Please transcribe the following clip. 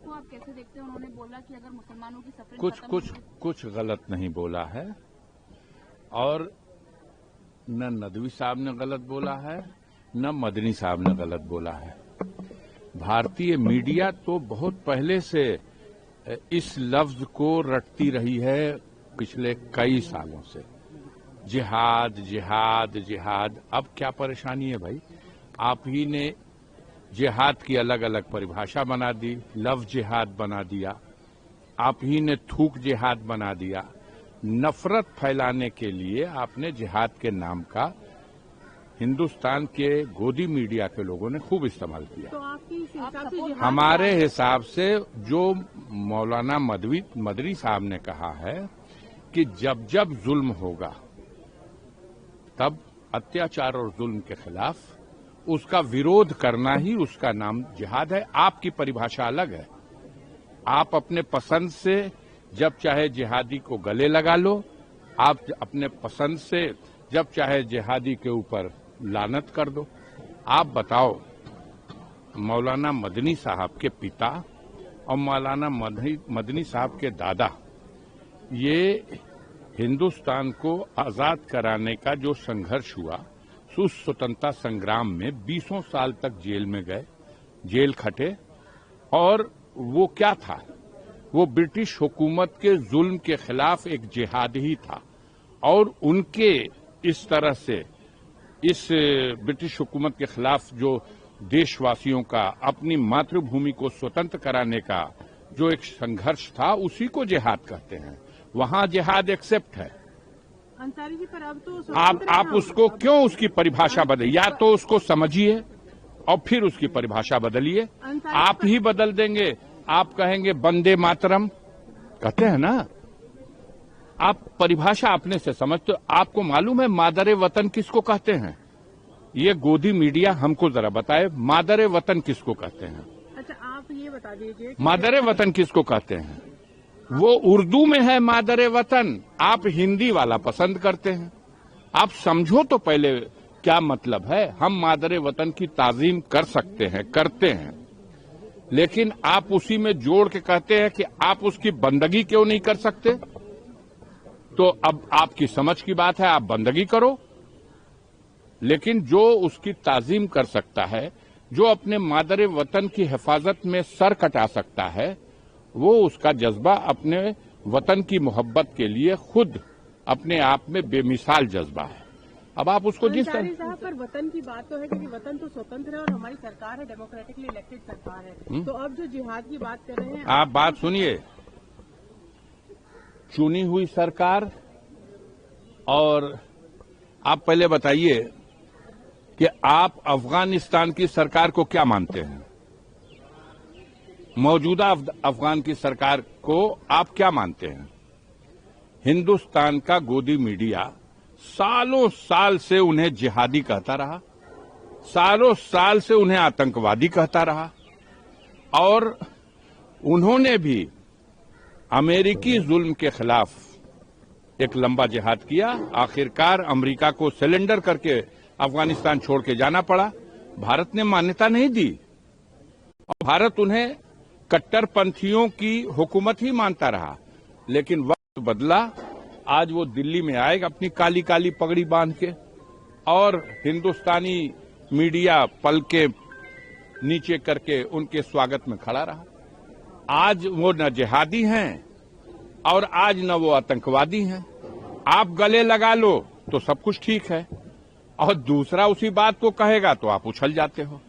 को आप कैसे देखते हैं? उन्होंने बोला कि अगर मुसलमानों की सफर कुछ गलत नहीं बोला है, और न नदवी साहब ने गलत बोला है, न मदनी साहब ने गलत बोला है। भारतीय मीडिया तो बहुत पहले से इस लफ्ज को रटती रही है, पिछले कई सालों से। जिहाद जिहाद जिहाद। अब क्या परेशानी है भाई? आप ही ने जिहाद की अलग अलग परिभाषा बना दी, लव जिहाद बना दिया, आप ही ने थूक जिहाद बना दिया। नफरत फैलाने के लिए आपने जिहाद के नाम का हिंदुस्तान के गोदी मीडिया के लोगों ने खूब इस्तेमाल किया। तो आपकी हिसाब से हमारे हिसाब से जो मौलाना मदनी साहब ने कहा है कि जब जब जुल्म होगा तब अत्याचार और जुल्म के खिलाफ उसका विरोध करना ही उसका नाम जिहाद है। आपकी परिभाषा अलग है। आप अपने पसंद से जब चाहे जिहादी को गले लगा लो, आप अपने पसंद से जब चाहे जिहादी के ऊपर लानत कर दो। आप बताओ, मौलाना मदनी साहब के पिता और मौलाना मदनी साहब के दादा, ये हिंदुस्तान को आजाद कराने का जो संघर्ष हुआ, उस स्वतंत्रता संग्राम में 20 साल तक जेल में गए, जेल खटे। और वो क्या था? वो ब्रिटिश हुकूमत के जुल्म के खिलाफ एक जिहाद ही था। और उनके इस तरह से इस ब्रिटिश हुकूमत के खिलाफ जो देशवासियों का अपनी मातृभूमि को स्वतंत्र कराने का जो एक संघर्ष था, उसी को जिहाद कहते हैं। वहां जिहाद एक्सेप्ट है। अंसारी जी, पर अब तो आप उसको क्यों उसकी परिभाषा बदलिए? या तो उसको समझिए और फिर उसकी परिभाषा बदलिए। आप ही बदल देंगे। आप कहेंगे वंदे मातरम, कहते हैं ना, आप परिभाषा अपने से समझते हो। आपको मालूम है मादरे वतन किसको कहते हैं? ये गोदी मीडिया हमको जरा बताए, मादरे वतन किसको कहते हैं? अच्छा, आप ये बता दीजिए मादरे वतन किसको कहते हैं? वो उर्दू में है मादरे वतन, आप हिंदी वाला पसंद करते हैं। आप समझो तो पहले क्या मतलब है। हम मादरे वतन की ताजीम कर सकते हैं, करते हैं, लेकिन आप उसी में जोड़ के कहते हैं कि आप उसकी बंदगी क्यों नहीं कर सकते? तो अब आपकी समझ की बात है, आप बंदगी करो। लेकिन जो उसकी ताजीम कर सकता है, जो अपने मादरे वतन की हिफाजत में सर कटा सकता है, वो उसका जज्बा अपने वतन की मोहब्बत के लिए खुद अपने आप में बेमिसाल जज्बा है। अब आप उसको जिस तरह पर वतन की बात तो है, क्योंकि वतन तो स्वतंत्र है और हमारी सरकार है, डेमोक्रेटिकली इलेक्टेड सरकार है। तो अब जो जिहाद की बात कर रहे हैं, आप बात सुनिए। चुनी हुई सरकार, और आप पहले बताइए कि आप अफगानिस्तान की सरकार को क्या मानते हैं? मौजूदा अफगान की सरकार को आप क्या मानते हैं? हिंदुस्तान का गोदी मीडिया सालों साल से उन्हें जिहादी कहता रहा, सालों साल से उन्हें आतंकवादी कहता रहा, और उन्होंने भी अमेरिकी जुल्म के खिलाफ एक लंबा जिहाद किया। आखिरकार अमेरिका को सरेंडर करके अफगानिस्तान छोड़ के जाना पड़ा। भारत ने मान्यता नहीं दी और भारत उन्हें कट्टरपंथियों की हुकूमत ही मानता रहा। लेकिन वक्त बदला। आज वो दिल्ली में आएगा अपनी काली काली पगड़ी बांध के, और हिंदुस्तानी मीडिया पल के नीचे करके उनके स्वागत में खड़ा रहा। आज वो न जिहादी हैं और आज न वो आतंकवादी हैं। आप गले लगा लो तो सब कुछ ठीक है, और दूसरा उसी बात को कहेगा तो आप उछल जाते हो।